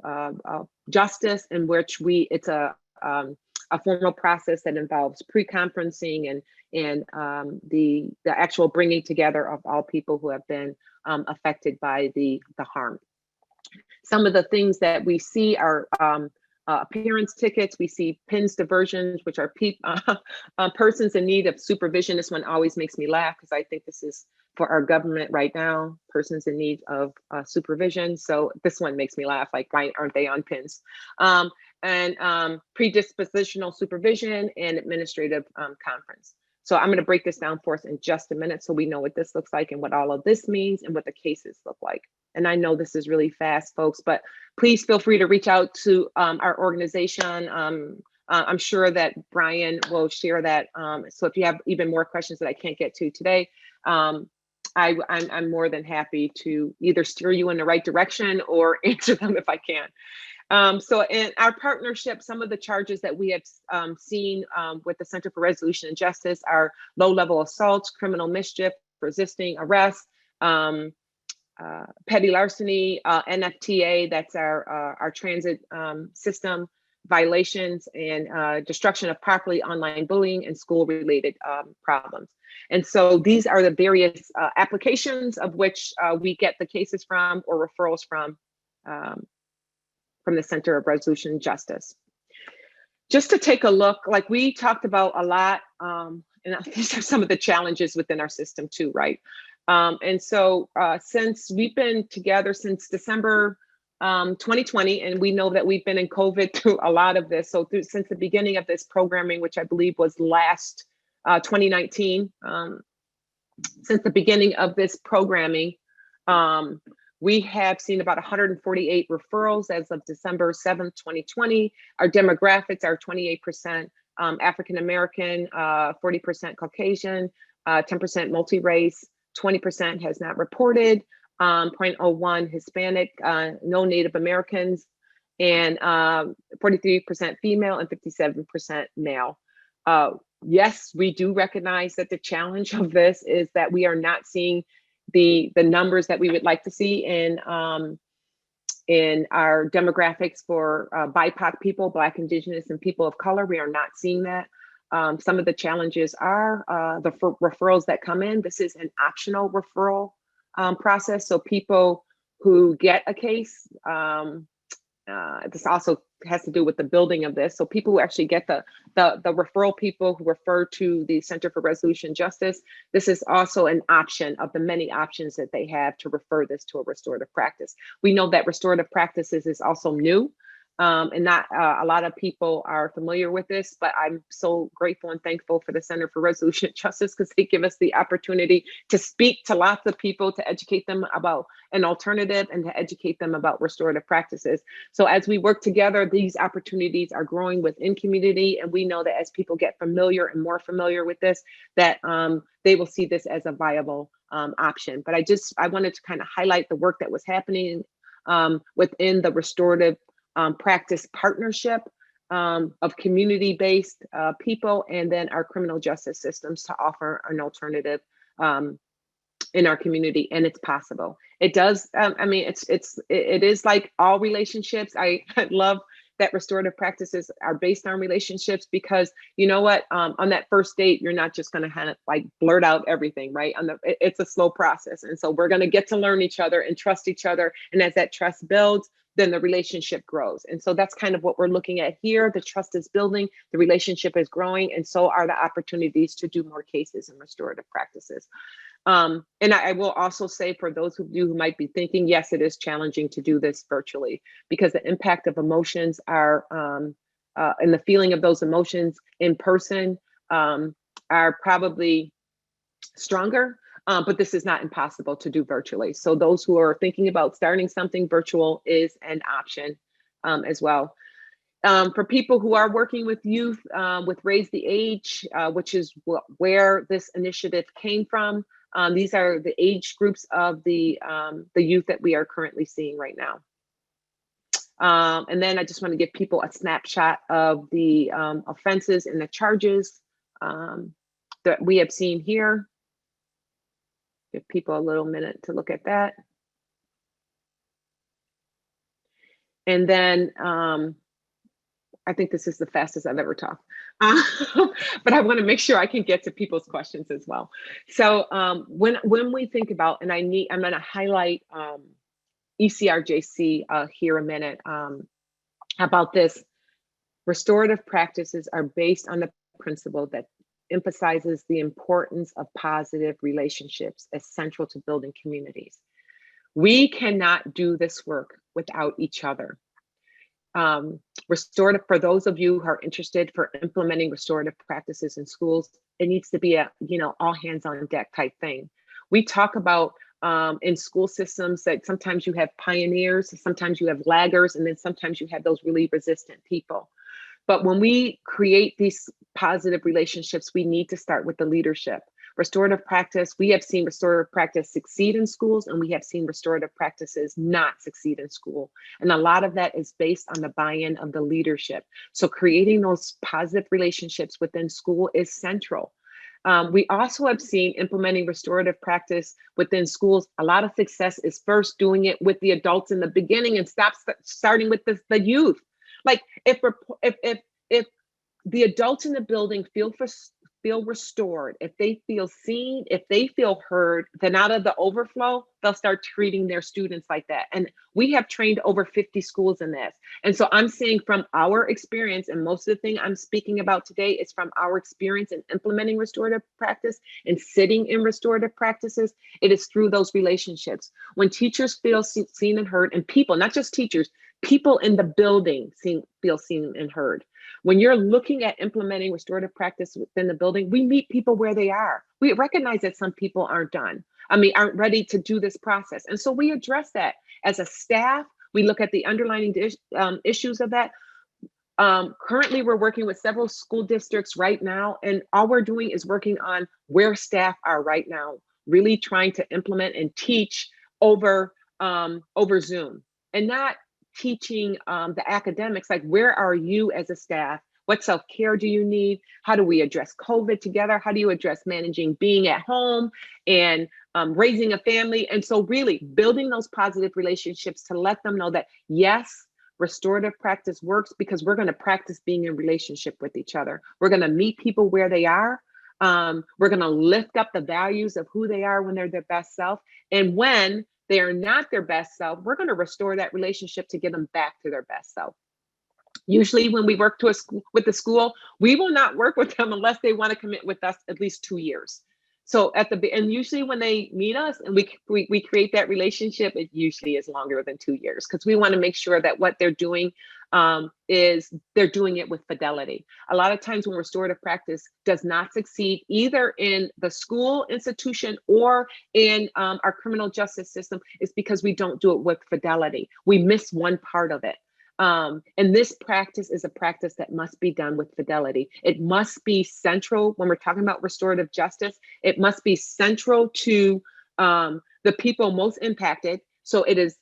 justice, in which it's a formal process that involves pre-conferencing and the actual bringing together of all people who have been affected by the harm. Some of the things that we see are appearance tickets. We see PINS diversions, which are persons in need of supervision. This one always makes me laugh because I think this is for our government right now, persons in need of supervision. So this one makes me laugh, like, why aren't they on PINS? And predispositional supervision and administrative conference. So I'm going to break this down for us in just a minute so we know what this looks like and what all of this means and what the cases look like. And I know this is really fast, folks, but please feel free to reach out to our organization. I'm sure that Brian will share that. So if you have even more questions that I can't get to today, I'm more than happy to either steer you in the right direction or answer them if I can. So in our partnership, some of the charges that we have seen with the Center for Resolution and Justice are low-level assaults, criminal mischief, resisting arrest, petty larceny, NFTA, that's our transit system violations, and destruction of property, online bullying, and school-related problems. And so these are the various applications of which we get the cases from or referrals from the Center of Resolution and Justice. Just to take a look, like we talked about a lot And these are some of the challenges within our system too, right? And so since we've been together since December 2020, and we know that we've been in COVID through a lot of this. So since the beginning of this programming, which I believe was last 2019, since the beginning of this programming, we have seen about 148 referrals as of December 7th, 2020. Our demographics are 28% African-American, 40% Caucasian, 10% multi-race, 20% has not reported, 0.01 Hispanic, no Native Americans, and 43% female and 57% male. Yes, we do recognize that the challenge of this is that we are not seeing the numbers that we would like to see in our demographics for BIPOC people, Black, Indigenous, and people of color. We are not seeing that. Some of the challenges are the referrals that come in. This is an optional referral process. So people who get a case, this also has to do with the building of this. So people who actually get the referral, people who refer to the Center for Resolution Justice, this is also an option of the many options that they have to refer this to a restorative practice. We know that restorative practices is also new. And not a lot of people are familiar with this, but I'm so grateful and thankful for the Center for Resolution Justice, because they give us the opportunity to speak to lots of people, to educate them about an alternative and to educate them about restorative practices. So as we work together, these opportunities are growing within community. And we know that as people get familiar and more familiar with this, that they will see this as a viable option. But I wanted to kind of highlight the work that was happening within the restorative practice partnership of community-based people, and then our criminal justice systems to offer an alternative in our community. And it's possible. It does. I mean, it is like all relationships. I love that restorative practices are based on relationships, because you know what, on that first date, you're not just going to kind of like blurt out everything, right? It's a slow process. And so we're going to get to learn each other and trust each other. And as that trust builds, then the relationship grows. And so that's kind of what we're looking at here. The trust is building, the relationship is growing, and so are the opportunities to do more cases in restorative practices. And I will also say, for those of you who might be thinking, yes, it is challenging to do this virtually, because the impact of emotions are, and the feeling of those emotions in person are probably stronger. But this is not impossible to do virtually. So those who are thinking about starting something virtual is an option as well. For people who are working with youth with Raise the Age, which is where this initiative came from, these are the age groups of the youth that we are currently seeing right now. And then I just want to give people a snapshot of the offenses and the charges that we have seen here. Give people a little minute to look at that. And then I think this is the fastest I've ever talked, but I want to make sure I can get to people's questions as well. So when we think about, and I'm going to highlight ECRJC here a minute about this. Restorative practices are based on the principle that emphasizes the importance of positive relationships as central to building communities. We cannot do this work without each other. Restorative, for those of you who are interested for implementing restorative practices in schools, it needs to be a, all hands on deck type thing. We talk about in school systems that sometimes you have pioneers, sometimes you have laggers, and then sometimes you have those really resistant people. But when we create these positive relationships, we need to start with the leadership. Restorative practice, we have seen restorative practice succeed in schools, and we have seen restorative practices not succeed in school. And a lot of that is based on the buy-in of the leadership. So creating those positive relationships within school is central. We also have seen implementing restorative practice within schools. A lot of success is first doing it with the adults in the beginning and starting with the youth. Like if the adults in the building feel feel restored, if they feel seen, if they feel heard, then out of the overflow, they'll start treating their students like that. And we have trained over 50 schools in this. And so I'm saying from our experience, and most of the thing I'm speaking about today is from our experience in implementing restorative practice and sitting in restorative practices, it is through those relationships. When teachers feel seen and heard, and people, not just teachers, people in the building feel seen and heard. When you're looking at implementing restorative practice within the building, we meet people where they are. We recognize that some people aren't ready to do this process. And so we address that as a staff. We look at the underlying issues of that. Currently, we're working with several school districts right now, and all we're doing is working on where staff are right now, really trying to implement and teach over Zoom, and not teaching the academics, like where are you as a staff? What self-care do you need? How do we address COVID together? How do you address managing being at home and raising a family? And so really building those positive relationships to let them know that yes, restorative practice works because we're going to practice being in relationship with each other. We're going to meet people where they are. We're going to lift up the values of who they are when they're their best self. And when they are not their best self, we're going to restore that relationship to get them back to their best self. Usually when we work with the school, we will not work with them unless they want to commit with us at least 2 years. So and usually when they meet us and we create that relationship, it usually is longer than 2 years, because we want to make sure that what they're doing is they're doing it with fidelity. A lot of times when restorative practice does not succeed either in the school institution or in our criminal justice system, is because we don't do it with fidelity. We miss one part of it. And this practice is a practice that must be done with fidelity. It must be central when we're talking about restorative justice. It must be central to the people most impacted. So it is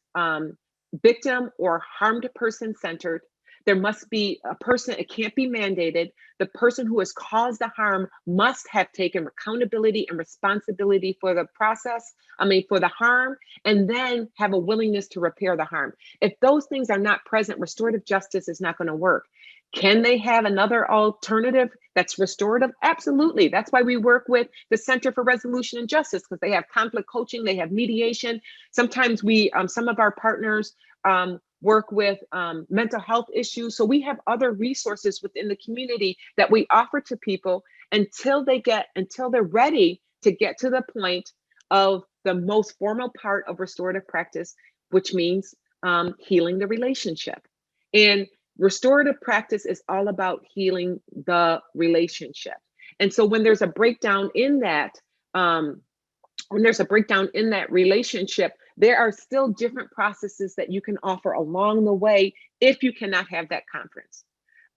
victim or harmed person centered. There must be a person, it can't be mandated. The person who has caused the harm must have taken accountability and responsibility for the for the harm, and then have a willingness to repair the harm. If those things are not present, restorative justice is not going to work. Can they have another alternative that's restorative? Absolutely. That's why we work with the Center for Resolution and Justice, because they have conflict coaching, they have mediation. Sometimes some of our partners work with mental health issues. So we have other resources within the community that we offer to people until they're ready to get to the point of the most formal part of restorative practice, which means healing the relationship. And restorative practice is all about healing the relationship. And so when there's a breakdown in that, relationship, there are still different processes that you can offer along the way if you cannot have that conference.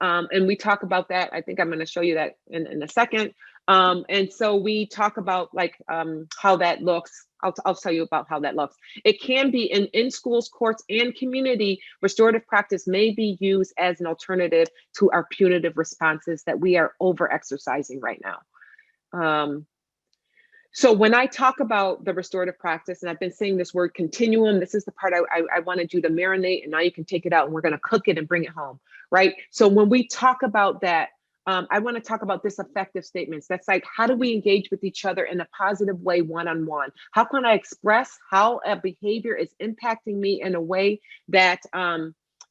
And we talk about that. I think I'm going to show you that in a second. And so we talk about how that looks. I'll tell you about how that looks. It can be in schools, courts, and community. Restorative practice may be used as an alternative to our punitive responses that we are over-exercising right now. So when I talk about the restorative practice, and I've been saying this word continuum, this is the part I wanted you to marinate, and now you can take it out and we're going to cook it and bring it home, right? So when we talk about that, I want to talk about this effective statements. That's like, how do we engage with each other in a positive way, one-on-one? How can I express how a behavior is impacting me in a way that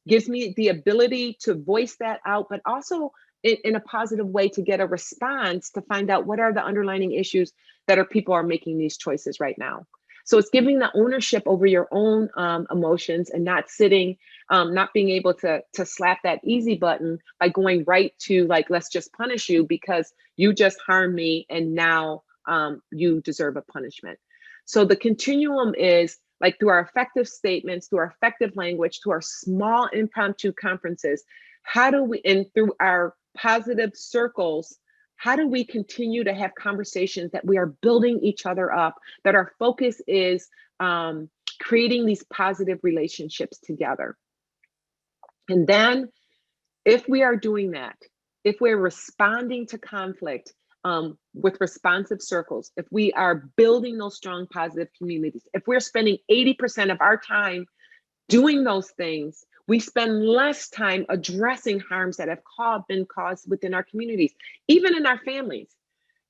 gives me the ability to voice that out, but also in a positive way to get a response to find out what are the underlying issues that people are making these choices right now. So it's giving the ownership over your own emotions and not being able to slap that easy button by going right to let's just punish you because you just harmed me and now you deserve a punishment. So the continuum is through our effective statements, through our effective language, through our small impromptu conferences, and through our positive circles, how do we continue to have conversations that we are building each other up, that our focus is creating these positive relationships together? And then if we are doing that, if we're responding to conflict with responsive circles, if we are building those strong positive communities, if we're spending 80% of our time doing those things, we spend less time addressing harms that have been caused within our communities, even in our families.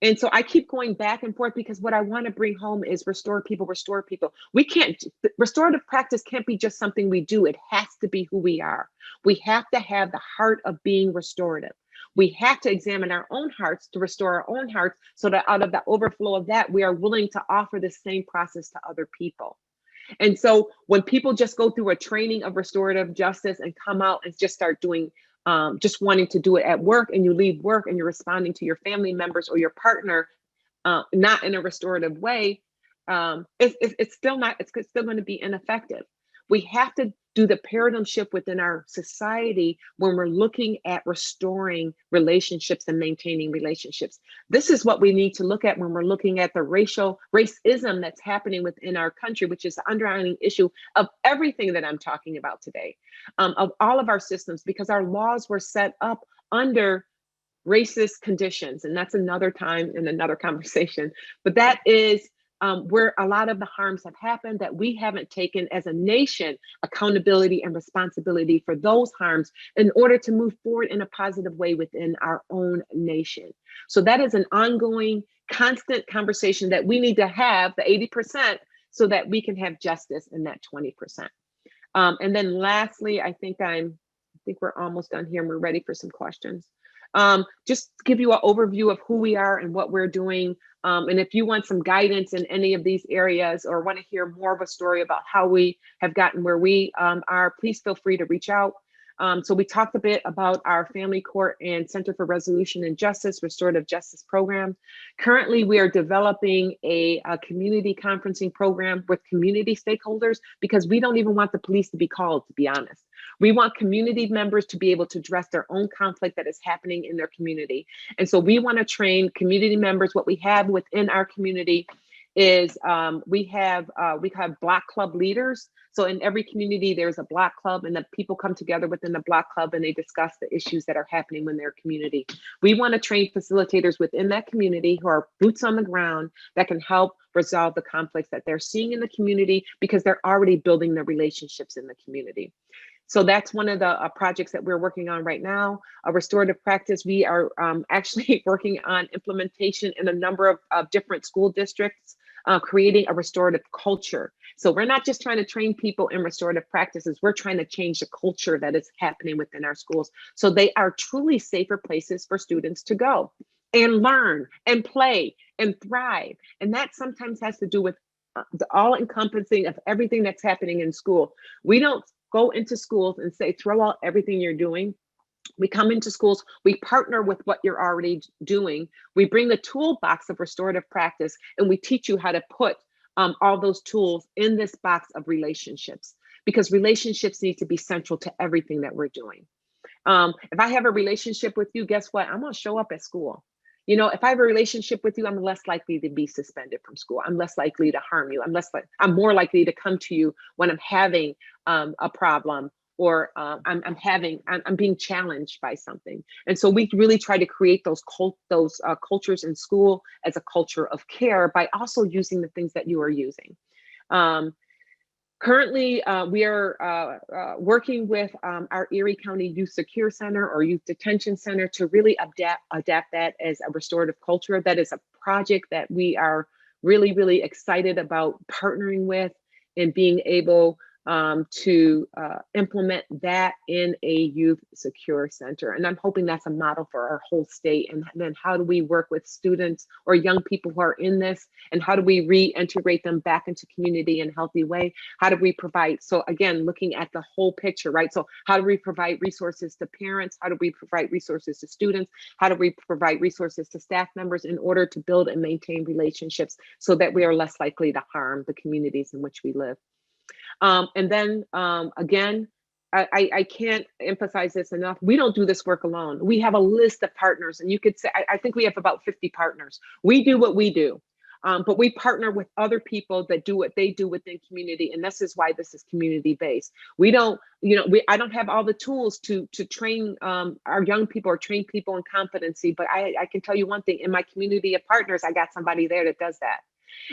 And so I keep going back and forth because what I want to bring home is restore people, restore people. We can't, restorative practice can't be just something we do. It has to be who we are. We have to have the heart of being restorative. We have to examine our own hearts to restore our own hearts so that out of the overflow of that, we are willing to offer the same process to other people. And so when people just go through a training of restorative justice and come out and just start doing, just wanting to do it at work, and you leave work and you're responding to your family members or your partner, not in a restorative way, it's still going to be ineffective. We have to do the paradigm shift within our society when we're looking at restoring relationships and maintaining relationships. This is what we need to look at when we're looking at the racism that's happening within our country, which is the underlying issue of everything that I'm talking about today, of all of our systems, because our laws were set up under racist conditions. And that's another time in another conversation. But that is where a lot of the harms have happened, that we haven't taken as a nation accountability and responsibility for those harms in order to move forward in a positive way within our own nation. So that is an ongoing, constant conversation that we need to have, the 80%, so that we can have justice in that 20%. And then lastly, I think we're almost done here and we're ready for some questions. Just to give you an overview of who we are and what we're doing. And if you want some guidance in any of these areas or want to hear more of a story about how we have gotten where we are, please feel free to reach out. So we talked a bit about our Family Court and Center for Resolution and Justice Restorative Justice Program. Currently, we are developing a community conferencing program with community stakeholders because we don't even want the police to be called, to be honest. We want community members to be able to address their own conflict that is happening in their community. And so we want to train community members. What we have within our community is we have Block Club leaders. So in every community, there's a Block Club, and the people come together within the Block Club and they discuss the issues that are happening in their community. We want to train facilitators within that community who are boots on the ground that can help resolve the conflicts that they're seeing in the community because they're already building the relationships in the community. So that's one of the projects that we're working on right now. A restorative practice, we are actually working on implementation in a number of different school districts, creating a restorative culture. So we're not just trying to train people in restorative practices, we're trying to change the culture that is happening within our schools. So they are truly safer places for students to go and learn and play and thrive. And that sometimes has to do with the all encompassing of everything that's happening in school. We don't go into schools and say, throw out everything you're doing. We come into schools, we partner with what you're already doing. We bring the toolbox of restorative practice and we teach you how to put all those tools in this box of relationships, because relationships need to be central to everything that we're doing. If I have a relationship with you, guess what? I'm gonna show up at school. You know, if I have a relationship with you, I'm less likely to be suspended from school. I'm less likely to harm you. I'm more likely to come to you when I'm having a problem or I'm being challenged by something. And so we really try to create those cultures in school as a culture of care by also using the things that you are using. Currently, we are working with our Erie County Youth Secure Center or Youth Detention Center to really adapt that as a restorative culture. That is a project that we are really, really excited about partnering with and being able to implement that in a youth secure center. And I'm hoping that's a model for our whole state. And then how do we work with students or young people who are in this, and how do we reintegrate them back into community in a healthy way? How do we provide, so again, looking at the whole picture, right? So how do we provide resources to parents? How do we provide resources to students? How do we provide resources to staff members in order to build and maintain relationships so that we are less likely to harm the communities in which we live? And then again, I can't emphasize this enough. We don't do this work alone. We have a list of partners, and you could say, I think we have about 50 partners. We do what we do, but we partner with other people that do what they do within community. And this is why this is community-based. We don't, I don't have all the tools to train our young people or train people in competency, but I can tell you one thing, in my community of partners, I got somebody there that does that.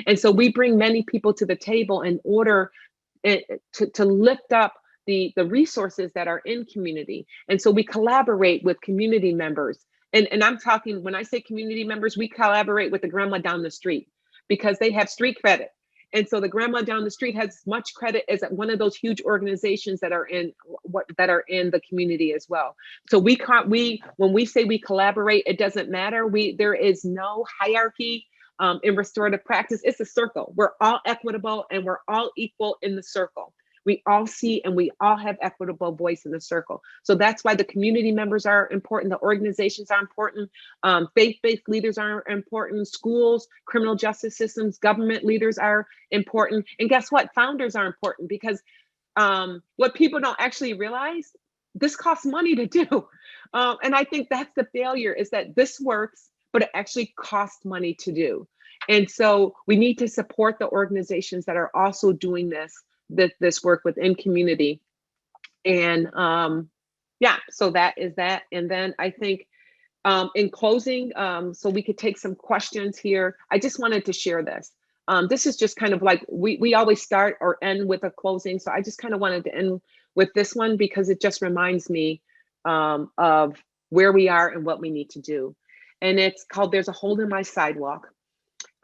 And so we bring many people to the table in order to lift up the resources that are in community. And so we collaborate with community members And I'm talking, when I say community members, we collaborate with the grandma down the street because they have street credit. And so the grandma down the street has as much credit as one of those huge organizations that are in the community as well. So when we say we collaborate, it doesn't matter. There is no hierarchy in restorative practice. It's a circle. We're all equitable and we're all equal in the circle. We all see and we all have equitable voice in the circle. So that's why the community members are important. The organizations are important. Faith-based leaders are important. Schools, criminal justice systems, government leaders are important. And guess what? Founders are important because what people don't actually realize, this costs money to do. And I think that's the failure, is that this works, but it actually costs money to do. And so we need to support the organizations that are also doing this work within community. And yeah, so that is that. And then I think in closing, so we could take some questions here. I just wanted to share this. This is just kind of like, we always start or end with a closing. So I just kind of wanted to end with this one because it just reminds me of where we are and what we need to do. And it's called There's a Hole in My Sidewalk.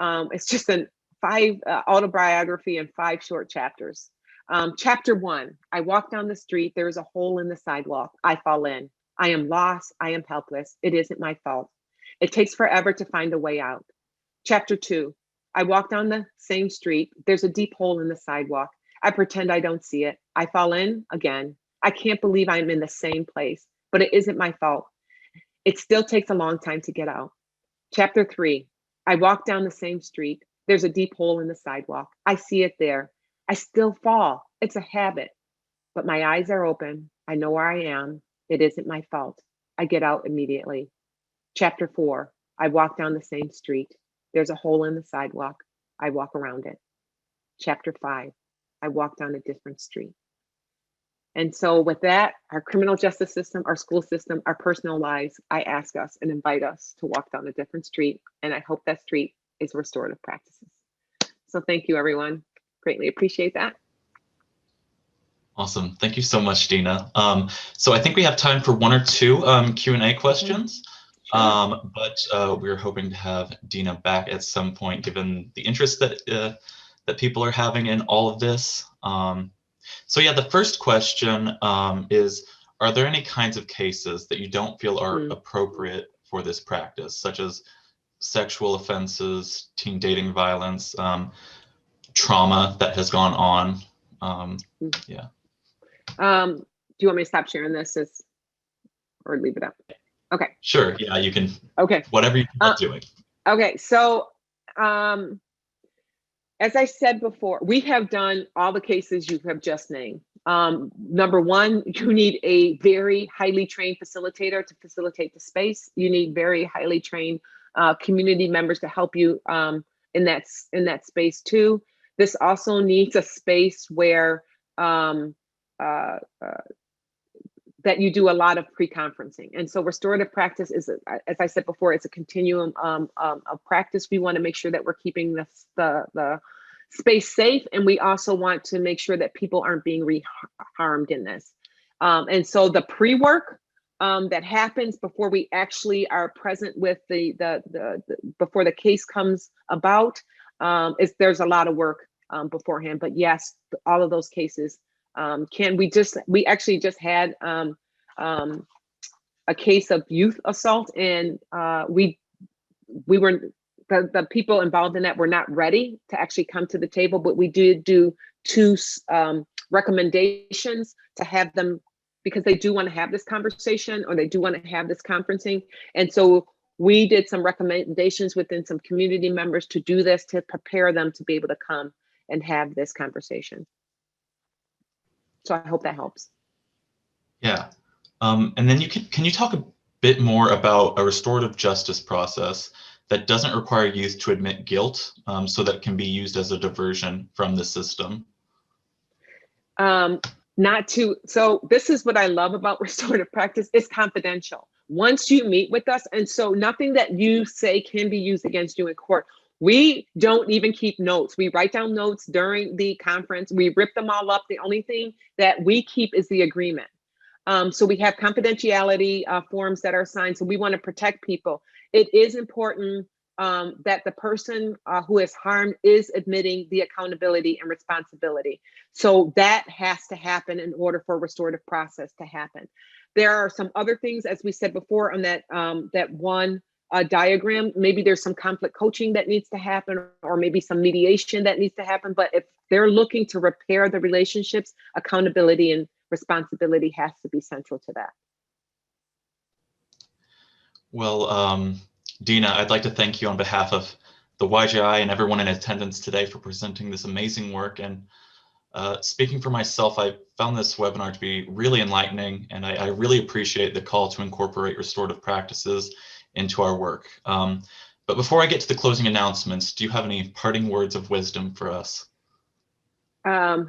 It's just an autobiography in 5 short chapters. Chapter 1, I walk down the street, there is a hole in the sidewalk, I fall in. I am lost, I am helpless, it isn't my fault. It takes forever to find a way out. Chapter 2, I walk down the same street, there's a deep hole in the sidewalk. I pretend I don't see it. I fall in again. I can't believe I'm in the same place, but it isn't my fault. It still takes a long time to get out. Chapter 3, I walk down the same street, there's a deep hole in the sidewalk. I see it there. I still fall. It's a habit, but my eyes are open. I know where I am. It isn't my fault. I get out immediately. Chapter 4, I walk down the same street. There's a hole in the sidewalk. I walk around it. Chapter 5, I walk down a different street. And so with that, our criminal justice system, our school system, our personal lives, I ask us and invite us to walk down a different street. And I hope that street is restorative practices. So thank you, everyone. Greatly appreciate that. Awesome. Thank you so much, Dina. So I think we have time for 1 or 2 Q&A questions, sure. But we're hoping to have Dina back at some point, given the interest that that people are having in all of this. So yeah, the first question is, are there any kinds of cases that you don't feel are appropriate for this practice, such as sexual offenses, teen dating violence, trauma that has gone on? Yeah. Do you want me to stop sharing this or leave it up? Okay. Sure. Yeah, you can. Okay. Whatever you are doing. Okay. So, as I said before, we have done all the cases you have just named. Number 1, you need a very highly trained facilitator to facilitate the space. You need very highly trained community members to help you in that space too. This also needs a space where that you do a lot of pre-conferencing. And so restorative practice is, as I said before, it's a continuum of practice. We want to make sure that we're keeping the space safe, and we also want to make sure that people aren't being harmed in this. And so the pre-work that happens before we actually are present with before the case comes about, there's a lot of work beforehand. But yes, all of those cases we actually just had a case of youth assault, and the people involved in that were not ready to actually come to the table, but we did do 2 recommendations to have them, because they do want to have this conversation or they do want to have this conferencing. And so we did some recommendations within some community members to do this, to prepare them to be able to come and have this conversation. So I hope that helps. Yeah. And then can you talk a bit more about a restorative justice process that doesn't require youth to admit guilt, so that can be used as a diversion from the system? So this is what I love about restorative practice. It's confidential. Once you meet with us, and so nothing that you say can be used against you in court. We don't even keep notes. We write down notes during the conference. We rip them all up. The only thing that we keep is the agreement. So we have confidentiality forms that are signed. So we want to protect people. It is important that the person who is harmed is admitting the accountability and responsibility. So that has to happen in order for restorative process to happen. There are some other things, as we said before, on that one diagram. Maybe there's some conflict coaching that needs to happen, or maybe some mediation that needs to happen. But if they're looking to repair the relationships, accountability and responsibility has to be central to that. Well, Dina, I'd like to thank you on behalf of the YJI and everyone in attendance today for presenting this amazing work. And speaking for myself, I found this webinar to be really enlightening, and I really appreciate the call to incorporate restorative practices into our work. But before I get to the closing announcements, do you have any parting words of wisdom for us? I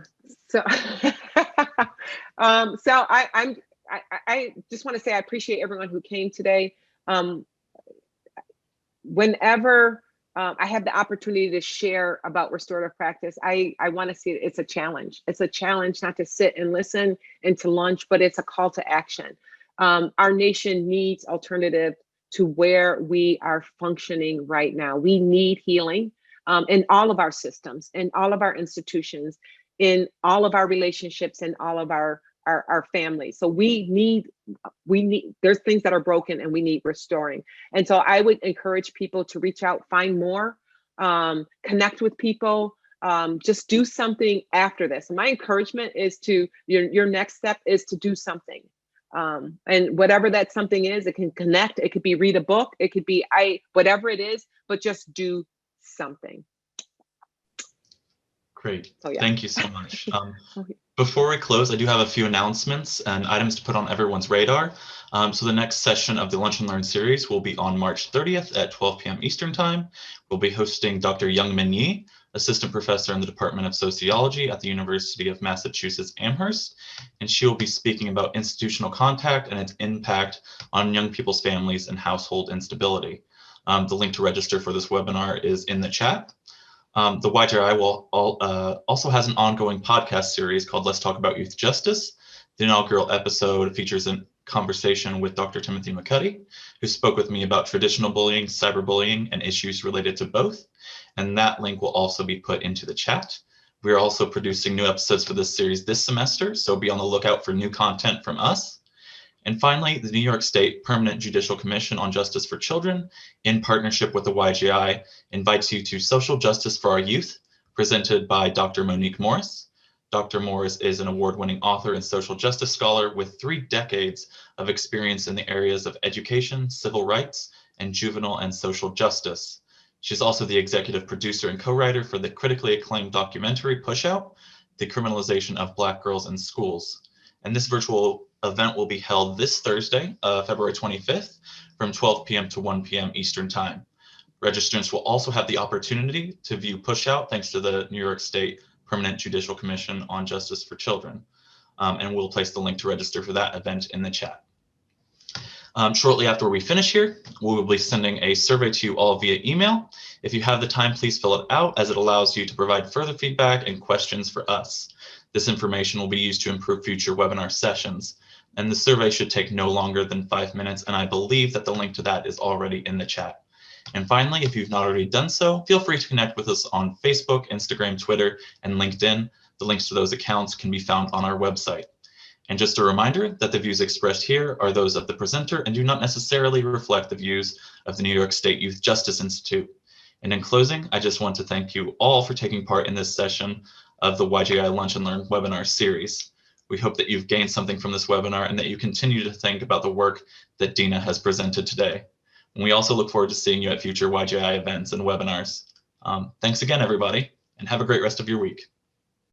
just want to say I appreciate everyone who came today. Whenever I have the opportunity to share about restorative practice, I want to see it. It's a challenge. It's a challenge not to sit and listen and to lunch, but it's a call to action. Our nation needs alternative to where we are functioning right now. We need healing in all of our systems, in all of our institutions, in all of our relationships, and all of our families. So we need, there's things that are broken and we need restoring. And so I would encourage people to reach out, find more, connect with people, just do something after this. And my encouragement is to, your next step is to do something. And whatever that something is, it can connect, it could be read a book, it could be whatever it is, but just do something. Great. Oh, yeah. Thank you so much. Before we close, I do have a few announcements and items to put on everyone's radar. So the next session of the Lunch and Learn series will be on March 30th at 12 p.m. Eastern Time. We'll be hosting Dr. Youngmin Yi, Assistant Professor in the Department of Sociology at the University of Massachusetts Amherst, and she will be speaking about institutional contact and its impact on young people's families and household instability. The link to register for this webinar is in the chat. The YJI will also has an ongoing podcast series called Let's Talk About Youth Justice. The inaugural episode features a conversation with Dr. Timothy McCuddy, who spoke with me about traditional bullying, cyberbullying, and issues related to both. And that link will also be put into the chat. We are also producing new episodes for this series this semester, so be on the lookout for new content from us. And finally, the New York State Permanent Judicial Commission on Justice for Children, in partnership with the YJI, invites you to Social Justice for Our Youth, presented by Dr. Monique Morris. Dr. Morris is an award-winning author and social justice scholar with 3 decades of experience in the areas of education, civil rights, and juvenile and social justice. She's also the executive producer and co-writer for the critically acclaimed documentary Push Out, The Criminalization of Black Girls in Schools. And this virtual event will be held this Thursday, February 25th, from 12 p.m. to 1 p.m. Eastern Time. Registrants will also have the opportunity to view Push Out thanks to the New York State Permanent Judicial Commission on Justice for Children. And we'll place the link to register for that event in the chat. Shortly after we finish here, we will be sending a survey to you all via email. If you have the time, please fill it out, as it allows you to provide further feedback and questions for us. This information will be used to improve future webinar sessions. And the survey should take no longer than 5 minutes, and I believe that the link to that is already in the chat. And finally, if you've not already done so, feel free to connect with us on Facebook, Instagram, Twitter, and LinkedIn. The links to those accounts can be found on our website. And just a reminder that the views expressed here are those of the presenter and do not necessarily reflect the views of the New York State Youth Justice Institute. And in closing, I just want to thank you all for taking part in this session of the YJI Lunch and Learn webinar series. We hope that you've gained something from this webinar and that you continue to think about the work that Dina has presented today. And we also look forward to seeing you at future YJI events and webinars. Thanks again, everybody, and have a great rest of your week.